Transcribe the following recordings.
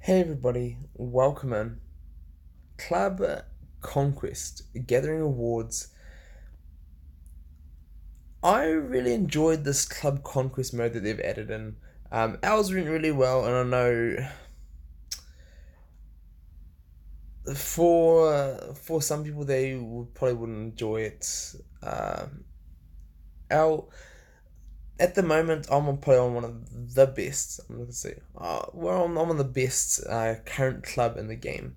Hey everybody, welcome in. Club Conquest, Gathering Awards. I really enjoyed this Club Conquest mode that they've added in. Ours went really well, and I know for some people probably wouldn't enjoy it. Our At the moment, probably on one of the best. I'm gonna say, I'm on the best current club in the game,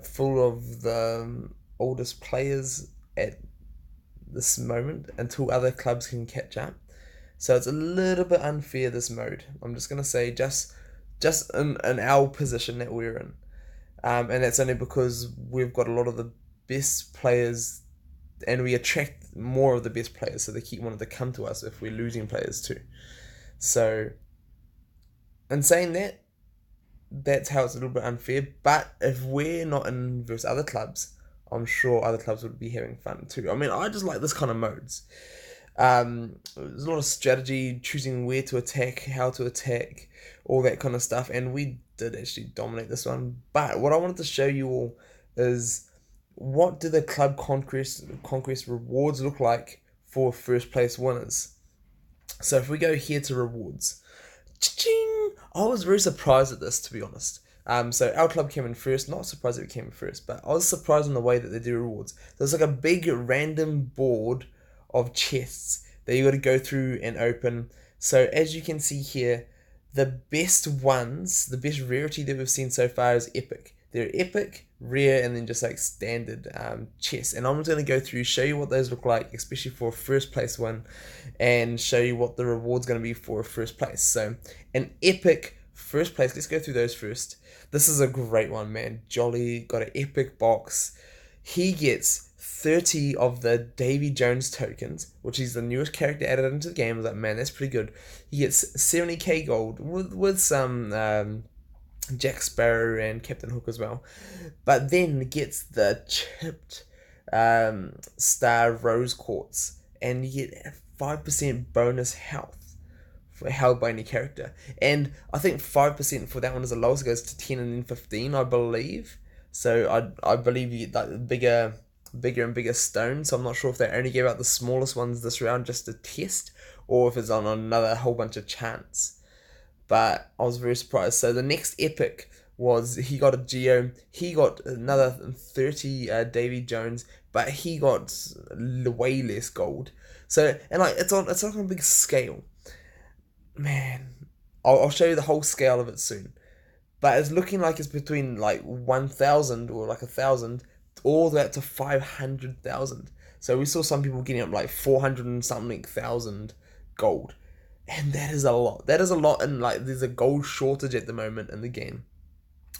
full of the oldest players at this moment until other clubs can catch up. So it's a little bit unfair this mode. I'm just gonna say just in our position that we're in, and that's only because we've got a lot of the best players, and we attract more of the best players, so they keep wanting to come to us if we're losing players too. So, in saying that, that's how it's a little bit unfair. But if we're not in versus other clubs, I'm sure other clubs would be having fun too. I mean, I just like this kind of modes. There's a lot of strategy, choosing where to attack, how to attack, all that kind of stuff, and we did actually dominate this one. But what I wanted to show you all is what do the Club Conquest rewards look like for first place winners. So if we go here to rewards, ching, I was very surprised at this, to be honest. So our club came in first. Not surprised that it came in first, but I was surprised in the way that they do rewards. There's like a big random board of chests that you got to go through and open. So as you can see here, the best ones, the best rarity that we've seen so far is epic. They're epic, rare, and then just like standard chests. And I'm just going to go through, show you what those look like, especially for a first place one, and show you what the reward's going to be for a first place. So an epic first place, let's go through those first. This is a great one, man. Jolly got an epic box. He gets 30 of the Davy Jones tokens, which is the newest character added into the game. I was like, man, that's pretty good. He gets 70k gold with some Jack Sparrow and Captain Hook as well. But then gets the chipped Star Rose Quartz, and you get 5% bonus health for held by any character. And I think 5% for that one is the lowest. It goes to 10 and then 15, I believe. So I believe you get like bigger and bigger stones. So I'm not sure if they only gave out the smallest ones this round just to test, or if it's on another whole bunch of chance. But I was very surprised. So the next epic was he got a Geo. He got another 30 Davy Jones, but he got way less gold. So and like it's on a big scale, man. I'll show you the whole scale of it soon. But it's looking like it's between like 1,000 or like 1,000 all the way up to 500,000. So we saw some people getting up like 400 and something thousand gold. And that is a lot. That is a lot, and like there's a gold shortage at the moment in the game.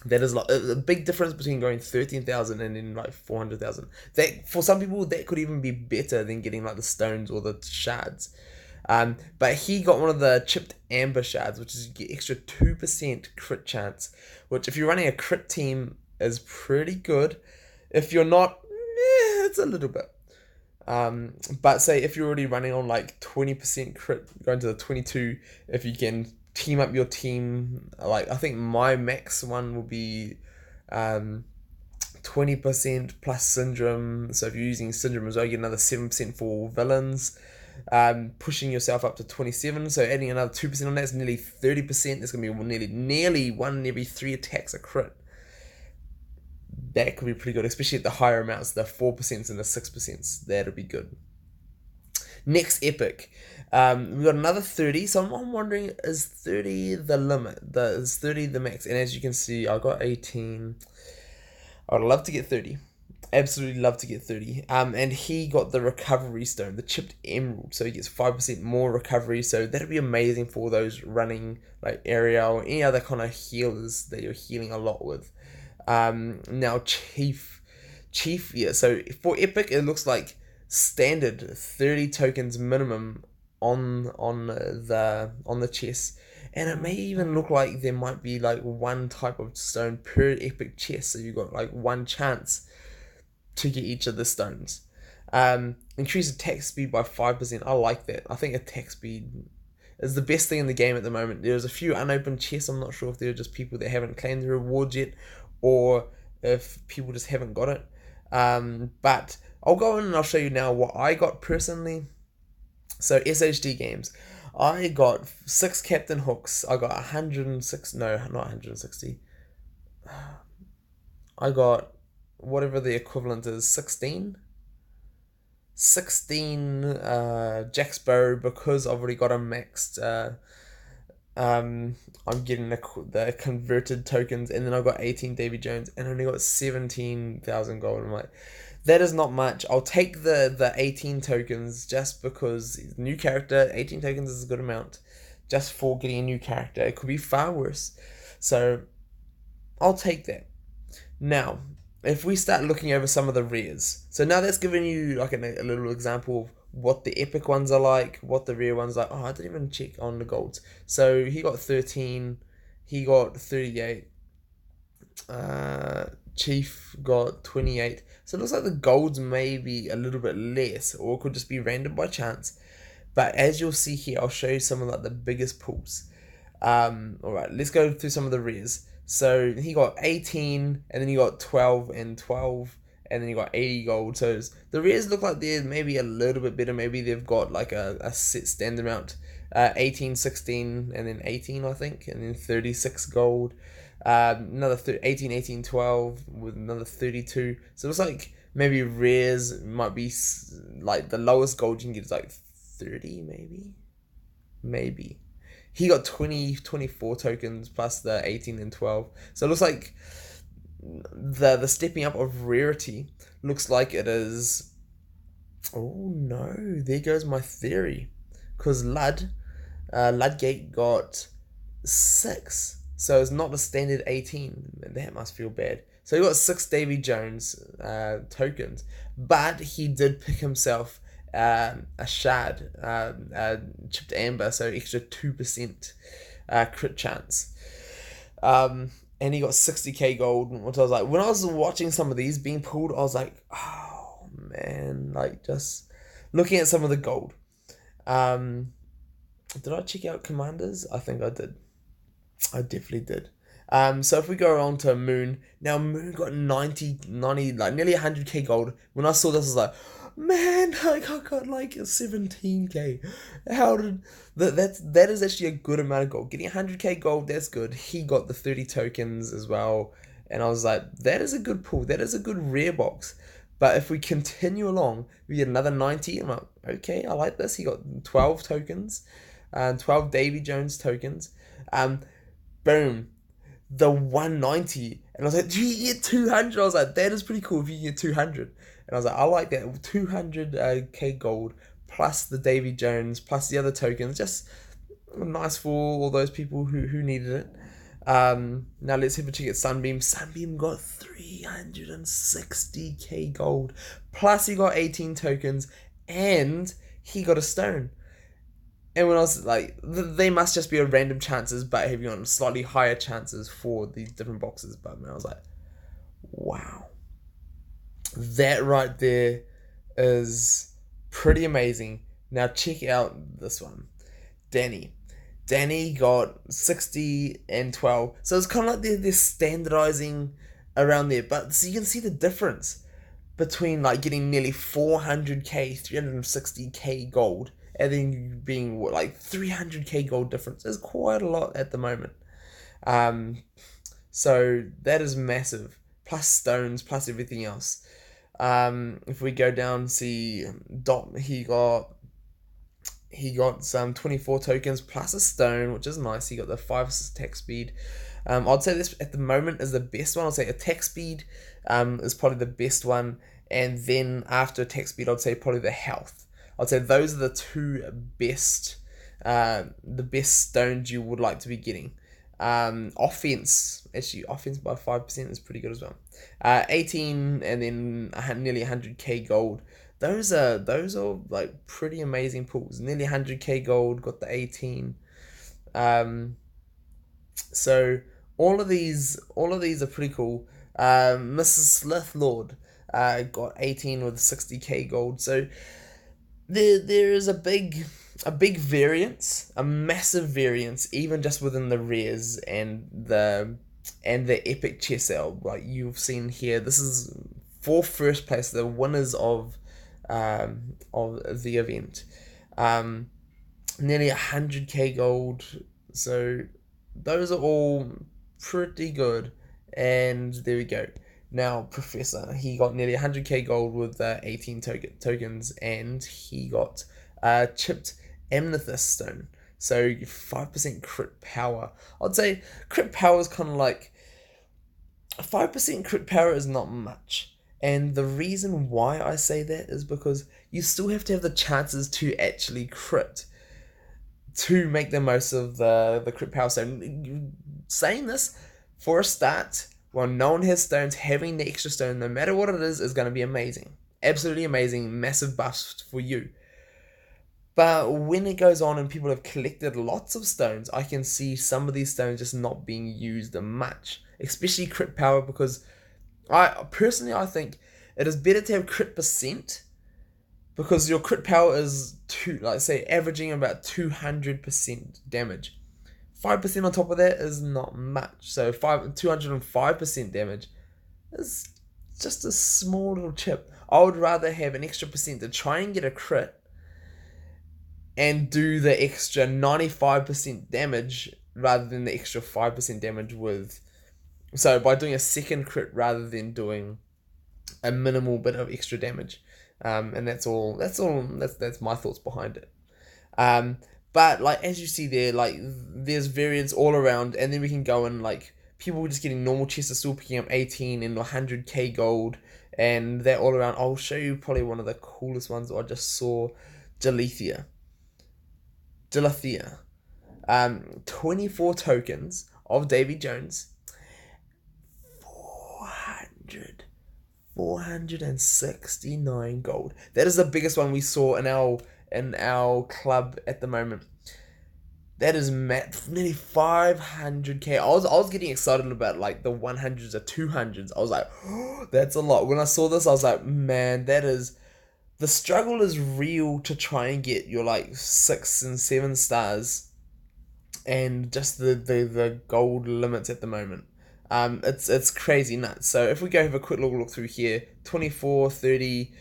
That is like a big difference between going 13,000 and then like 400,000. That for some people that could even be better than getting like the stones or the shards. But he got one of the chipped amber shards, which is you get extra 2% crit chance, which if you're running a crit team is pretty good. If you're not, it's a little bit. But say if you're already running on like 20% crit, going to the 22, if you can team up your team, like I think my max one will be 20% plus syndrome. So if you're using syndrome as well, you get another 7% for villains. Pushing yourself up to 27, so adding another 2% on that is nearly 30%. That's gonna be nearly one in every 3 attacks a crit. That could be pretty good, especially at the higher amounts, the 4% and the 6%. That'll be good. Next epic, we got another 30. So I'm wondering, is 30 the limit? Is 30 the max? And as you can see, I got 18. I'd love to get 30. Absolutely love to get 30. And he got the recovery stone, the chipped emerald, so he gets 5% more recovery. So that'd be amazing for those running like area or any other kind of healers that you're healing a lot with. Now Chief, yeah. So for epic, it looks like standard 30 tokens minimum on the chest, and it may even look like there might be like one type of stone per epic chest. So you got like one chance to get each of the stones. Increase attack speed by 5%. I like that. I think attack speed is the best thing in the game at the moment. There's a few unopened chests. I'm not sure if they're just people that haven't claimed the rewards yet, or if people just haven't got it. But I'll go in and I'll show you now what I got personally. So SHD games, I got 6 Captain Hooks. I got 106. No, not 160. I got whatever the equivalent is, 16 Jack Sparrow, because I've already got a maxed. I'm getting the converted tokens, and then I got 18 Davy Jones, and I only got 17,000 gold. I'm like, that is not much. I'll take the 18 tokens just because new character. 18 tokens is a good amount, just for getting a new character. It could be far worse, so I'll take that. Now, if we start looking over some of the rares, so now that's giving you like a little example of what the epic ones are like, what the rare ones are like. Oh, I didn't even check on the golds. So he got 13, he got 38, Chief got 28. So it looks like the golds may be a little bit less, or it could just be random by chance. But as you'll see here, I'll show you some of like the biggest pools. Alright, let's go through some of the rares. So he got 18, and then he got 12 and 12, and then he got 80 gold. So the rares look like they're maybe a little bit better. Maybe they've got like a set standard amount. 18, 16, and then 18, I think, and then 36 gold. Another 18, 18, 12 with another 32. So it looks like maybe rares might be like the lowest gold you can get is like 30, maybe. He got 24 tokens plus the 18 and 12. So it looks like the stepping up of rarity looks like it is. Oh no, there goes my theory. Because Ludgate got 6. So it's not a standard 18. That must feel bad. So he got 6 Davy Jones tokens. But he did pick himself a shard, chipped amber, so extra 2% crit chance. And he got 60k gold, which I was like, when I was watching some of these being pulled, I was like, oh man, like just looking at some of the gold. Did I check out commanders? I think I did. I definitely did. So if we go on to Moon, now Moon got 90, like nearly 100k gold. When I saw this, I was like, man, like I got like 17k. How did that is actually a good amount of gold. Getting 100k gold, that's good. He got the 30 tokens as well, and I was like, that is a good pull. That is a good rare box. But if we continue along, we get another 90. I'm like, okay, I like this. He got 12 tokens, 12 Davy Jones tokens. Boom, the 190, and I was like, do you get 200? I was like, that is pretty cool if you get 200. And I was like, I like that. 200k gold plus the Davy Jones plus the other tokens, just nice for all those people who needed it. Now let's have a check at Sunbeam. Sunbeam got 360k gold plus he got 18 tokens and he got a stone. And when I was like, they must just be a random chances, but having on slightly higher chances for these different boxes. But man, I was like, wow, that right there is pretty amazing. Now check out this one, Danny. Danny got 60 and 12. So it's kind of like they're standardizing around there. But so you can see the difference between like getting nearly 400k, 360k gold, and then being like 300k gold difference is quite a lot at the moment. So that is massive. Plus stones, plus everything else. If we go down, see Dot, he got some 24 tokens plus a stone, which is nice. He got the 5 attack speed. I'd say this at the moment is the best one. I'd say attack speed is probably the best one, and then after attack speed, I'd say probably the health. I'd say those are the two best, the best stones you would like to be getting. Offense by 5% is pretty good as well. 18 and then nearly 100k gold. Those are like pretty amazing pulls. Nearly 100k gold, got the 18. So all of these are pretty cool. Mrs. Slith Lord got 18 with 60k gold. So there is a big a big variance, a massive variance, even just within the rares and the epic chess sale. Like you've seen here, this is for first place, the winners of the event. Um, Nearly 100k gold. So those are all pretty good. And there we go. Now, Professor, he got nearly 100k gold with 18 tokens, and he got chipped amethyst stone. So 5% crit power. I'd say crit power is kind of like 5% crit power is not much. And the reason why I say that is because you still have to have the chances to actually crit to make the most of the crit power. So saying this, for a start, while no one has stones, having the extra stone, no matter what it is going to be amazing. Absolutely amazing, massive buff for you. But when it goes on and people have collected lots of stones, I can see some of these stones just not being used much, especially crit power, because I think it is better to have crit percent, because your crit power is averaging about 200% damage. 5% on top of that is not much. So 205% damage is just a small little chip. I would rather have an extra percent to try and get a crit and do the extra 95% damage rather than the extra 5% damage with. So by doing a second crit rather than doing a minimal bit of extra damage. And that's all. That's my thoughts behind it. But like as you see there, like there's variance all around, and then we can go and like people just getting normal chests are still picking up 18 and 100k gold, and they're all around. I'll show you probably one of the coolest ones I just saw, Delethea. 24 tokens of Davy Jones, 469 gold. That is the biggest one we saw in our club at the moment. That is nearly 500k. I was getting excited about like the 100s or 200s. I was like, oh, that's a lot. When I saw this, I was like, man, that is. The struggle is real to try and get your like 6 and 7 stars, and just the gold limits at the moment. It's crazy nuts. So if we go have a quick look through here, 24, 30.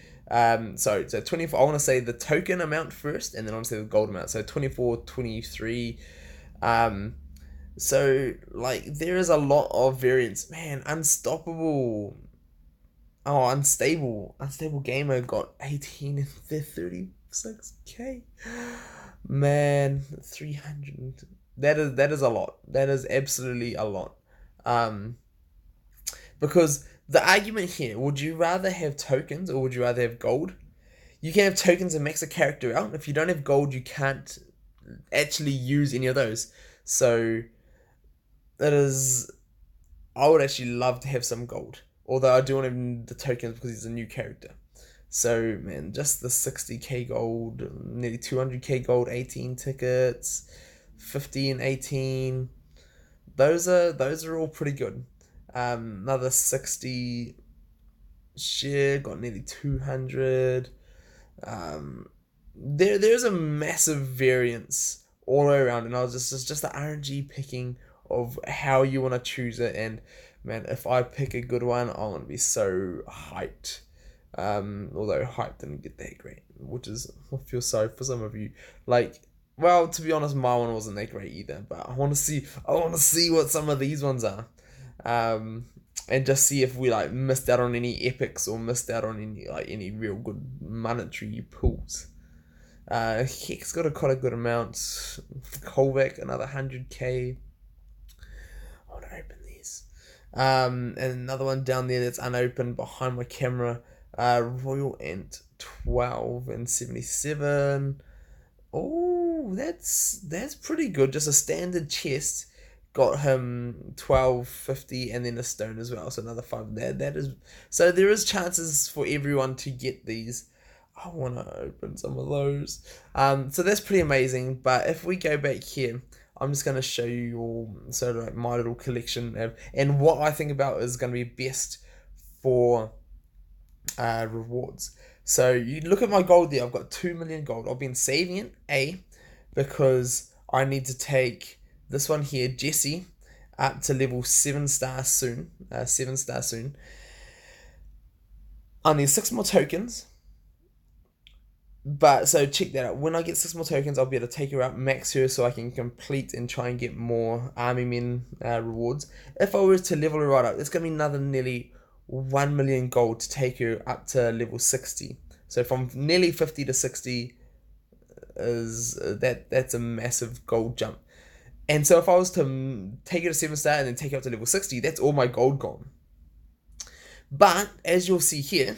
So 24, I want to say the token amount first, and then I want to say the gold amount. So 24, 23. So like there is a lot of variance. Man, unstoppable. Oh, unstable gamer got 18 and 36k. Man, 300. That is a lot. That is absolutely a lot. Um, because the argument here, would you rather have tokens or would you rather have gold? You can have tokens and max a character out. If you don't have gold, you can't actually use any of those. So that is, I would actually love to have some gold. Although I do want to have the tokens because he's a new character. So man, just the 60k gold, nearly 200k gold, 18 tickets, 50 and 18. Those are all pretty good. Another 60 share got nearly 200. There's a massive variance all the way around, and I was just the RNG picking of how you want to choose it. And man, if I pick a good one, I want to be so hyped. Although hype didn't get that great, which is, I feel sorry for some of you. Like, well, to be honest, my one wasn't that great either. But I want to see what some of these ones are, and just see if we like missed out on any epics or missed out on any real good monetary pools. Hex got quite a good amount. Kolvak another 100k. I want to open these. And another one down there that's unopened behind my camera. Royal Ant 12 and 77. Oh, that's pretty good. Just a standard chest got him 1250 and then a stone as well. So another 5 there. That is, so there is chances for everyone to get these. I want to open some of those. So that's pretty amazing. But if we go back here, I'm just going to show you all sort of like my little collection and what I think about is going to be best for rewards. So you look at my gold there. I've got 2 million gold. I've been saving it. because I need to take this one here, Jesse, up to level 7 star soon. 7 star soon. I need 6 more tokens. But so check that out. When I get 6 more tokens, I'll be able to take her up, max her, so I can complete and try and get more army men rewards. If I was to level her right up, it's gonna be another nearly 1 million gold to take her up to level 60. So from nearly 50 to 60 is that's a massive gold jump. And so if I was to take her to 7 star and then take her up to level 60, that's all my gold gone. But as you'll see here,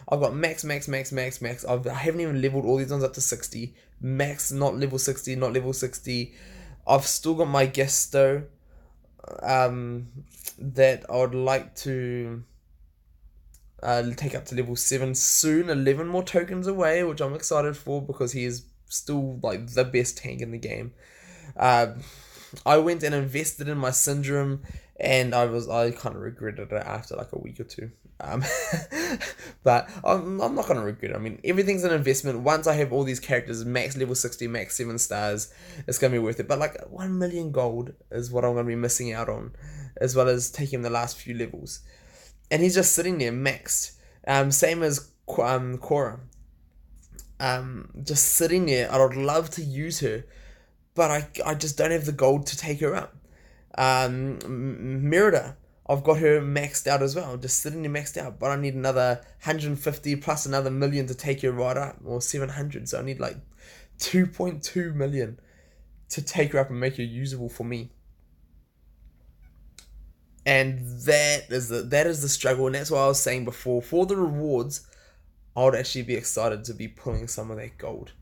I've got max, max, max, max, max. I haven't even leveled all these ones up to 60. Max, not level 60, not level 60. I've still got my Gesto that I would like to take up to level 7 soon. 11 more tokens away, which I'm excited for because he is still like the best tank in the game. I went and invested in my Syndrome, and I kind of regretted it after like a week or two. Um, but I'm not gonna regret it. I mean, everything's an investment. Once I have all these characters, max level 60, max 7 stars, it's gonna be worth it. But like 1 million gold is what I'm gonna be missing out on, as well as taking the last few levels. And he's just sitting there maxed. Same as Cora. Just sitting there. I would love to use her, but I just don't have the gold to take her up. Merida, I've got her maxed out as well, just sitting there maxed out, but I need another 150 plus another million to take her right up, or 700, so I need like 2.2 million to take her up and make her usable for me. And that is the struggle, and that's what I was saying before. For the rewards, I would actually be excited to be pulling some of that gold.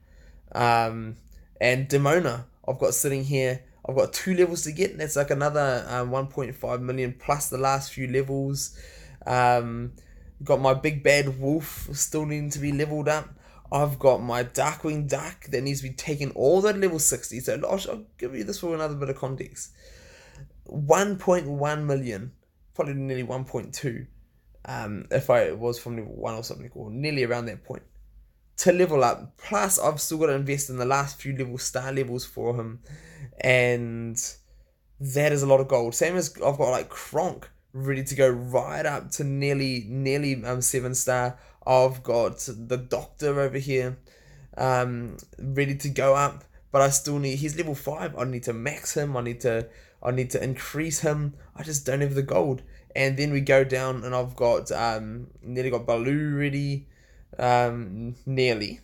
Um, and Demona, I've got sitting here. I've got 2 levels to get, and that's like another 1.5 million plus the last few levels. Got my big bad wolf still needing to be leveled up. I've got my Darkwing Duck that needs to be taken all the level 60. So I'll give you this for another bit of context. 1.1 million, probably nearly 1.2, if I was from level 1 or something, or nearly around that point, to level up. Plus, I've still got to invest in the last few star levels for him, and that is a lot of gold. Same as I've got like Kronk ready to go right up to nearly 7 star. I've got the Doctor over here, ready to go up, but I still need. He's level 5. I need to max him. I need to increase him. I just don't have the gold. And then we go down, and I've got nearly got Baloo ready, nearly.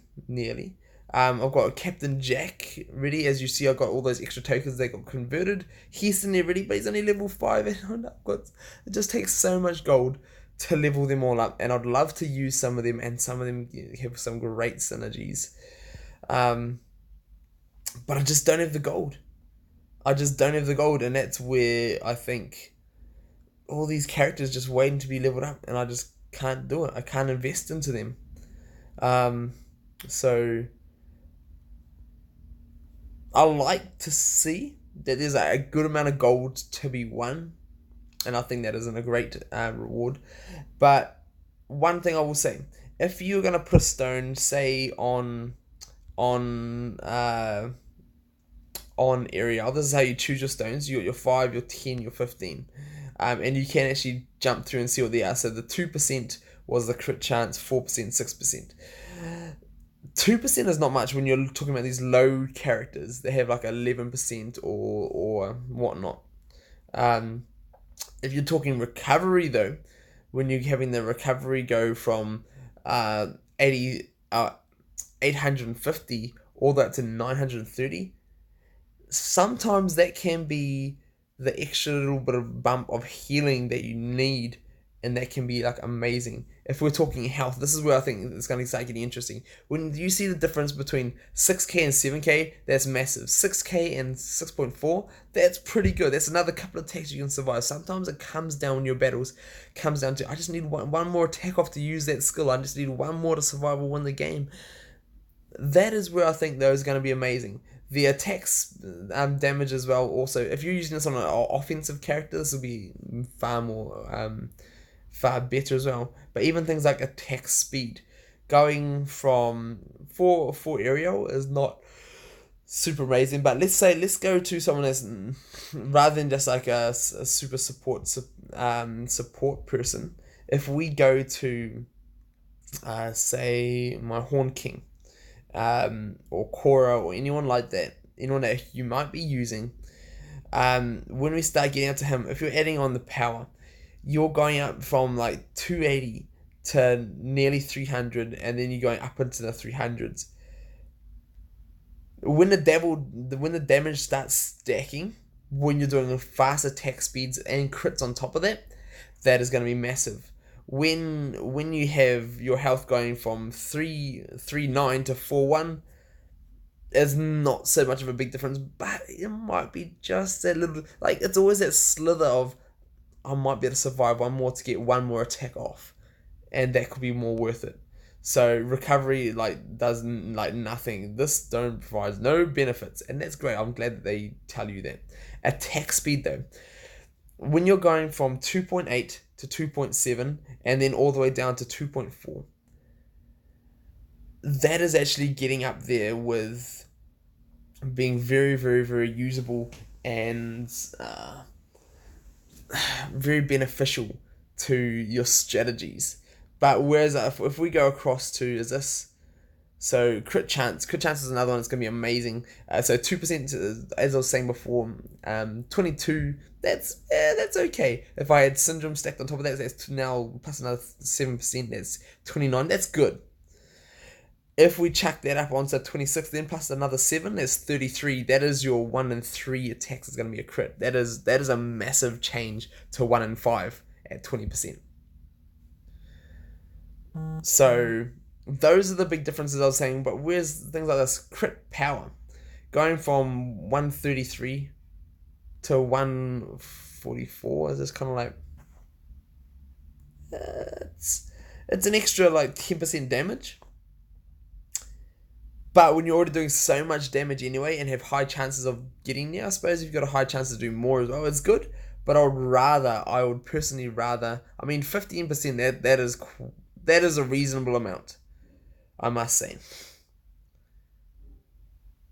I've got Captain Jack ready. As you see, I've got all those extra tokens that got converted. He's in there ready, but he's only level 5. And it just takes so much gold to level them all up. And I'd love to use some of them, and some of them have some great synergies. But I just don't have the gold. And that's where I think all these characters just waiting to be leveled up, and I just can't do it. I can't invest into them. So I like to see that there's a good amount of gold to be won, and I think that isn't a great reward. But one thing I will say, if you're gonna put a stone, say on area, this is how you choose your stones. You got your 5, your 10, your 15, and you can actually jump through and see what they are. So the 2% was the crit chance, 4%, 6%. 2% is not much when you're talking about these low characters. They have like 11% or whatnot. If you're talking recovery though, when you're having the recovery go from 850 all the way up to 930, sometimes that can be the extra little bit of bump of healing that you need, and that can be like amazing. If we're talking health, this is where I think it's going to start getting interesting. When you see the difference between 6k and 7k, that's massive. 6k and 6.4, that's pretty good. That's another couple of attacks you can survive. Sometimes it comes down in your battles, comes down to, I just need one more attack off to use that skill. I just need one more to survive or win the game. That is where I think though is going to be amazing. The attacks damage as well. Also, if you're using this on an offensive character, this will be far better as well. But even things like attack speed, going from for Ariel is not super amazing. But let's go to someone that's rather than just like a super support person. If we go to say my Horn King, or Cora or anyone like that, anyone that you might be using, when we start getting up to him, if you're adding on the power, you're going up from like 280 to nearly 300, and then you're going up into the 300s. When the damage starts stacking, when you're doing fast attack speeds and crits on top of that, that is going to be massive. When you have your health going from 339 to 41, is not so much of a big difference, but it might be just a little, like, it's always that slither of, I might be able to survive one more to get one more attack off, and that could be more worth it. So recovery like does like nothing. This stone provides no benefits, and that's great. I'm glad that they tell you that. Attack speed though, when you're going from 2.8 to 2.7 and then all the way down to 2.4, that is actually getting up there with being very, very, very usable and very beneficial to your strategies. But whereas if we go across to, is this, so crit chance is another one that's going to be amazing. So 2%, as I was saying before, 22, that's okay. If I had syndrome stacked on top of that, that's now plus another 7%, that's 29, that's good. If we chuck that up onto 26, then plus another 7, that's 33. That is your 1 in 3 attacks is going to be a crit. That is a massive change to 1 in 5 at 20%. So those are the big differences I was saying. But where's things like this crit power going from 133 to 144 is just kind of like it's an extra like 10% damage. But when you're already doing so much damage anyway and have high chances of getting there, I suppose if you've got a high chance to do more as well, it's good. But I would personally rather, I mean, 15%, that is a reasonable amount, I must say.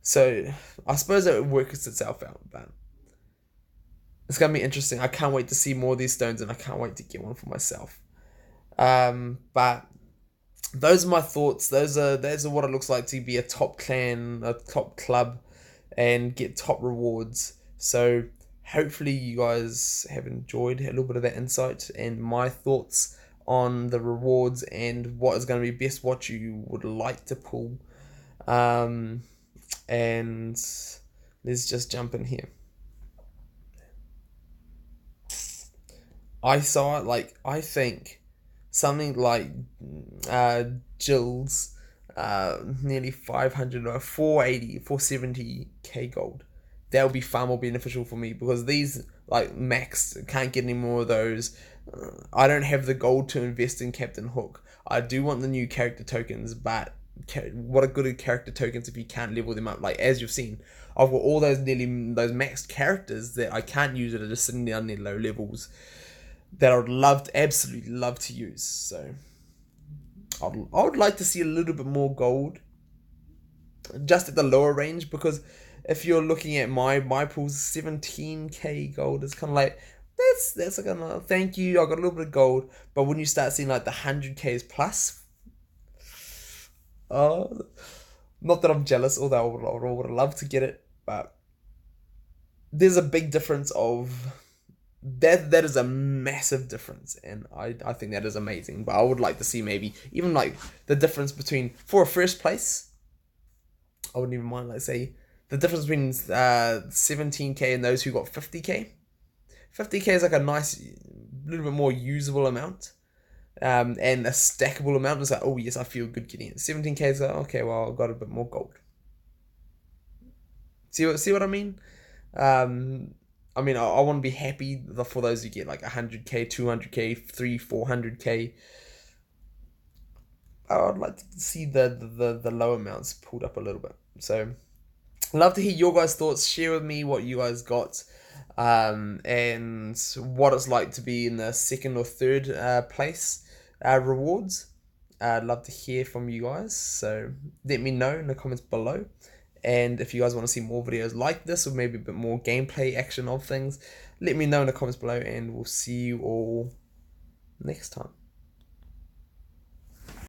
So I suppose it works itself out, but it's gonna be interesting. I can't wait to see more of these stones, and I can't wait to get one for myself. But those are my thoughts. Those are what it looks like to be a top clan, a top club, and get top rewards. So hopefully you guys have enjoyed a little bit of that insight and my thoughts on the rewards and what is going to be best, what you would like to pull. And let's just jump in here. I saw it, like, I think something like Jill's nearly 500 or 480, 470k gold. That would be far more beneficial for me because these, like, max, can't get any more of those. I don't have the gold to invest in Captain Hook. I do want the new character tokens, but what a good character tokens if you can't level them up. Like, as you've seen, I've got all those maxed characters that I can't use that are just sitting down near low levels that I would absolutely love to use. So I would like to see a little bit more gold just at the lower range, because if you're looking at my pool's 17k gold, it's kind of like that's like a thank you, I got a little bit of gold. But when you start seeing like the 100k's plus, oh, not that I'm jealous, although I would love to get it, but there's a big difference of that is a massive difference, and I think that is amazing. But I would like to see maybe even like the difference between, for a first place, I wouldn't even mind, like, say the difference between 17k and those who got 50k. 50k is like a nice little bit more usable amount, and a stackable amount is like, oh yes, I feel good getting it. 17k is like, okay, well, I've got a bit more gold. See what I mean? I mean, I want to be happy for those who get like 100k, 200k, 400k. I would like to see the low amounts pulled up a little bit. So, I'd love to hear your guys' thoughts. Share with me what you guys got, and what it's like to be in the second or third place rewards. I'd love to hear from you guys. So let me know in the comments below. And if you guys want to see more videos like this, or maybe a bit more gameplay action of things, let me know in the comments below, and we'll see you all next time.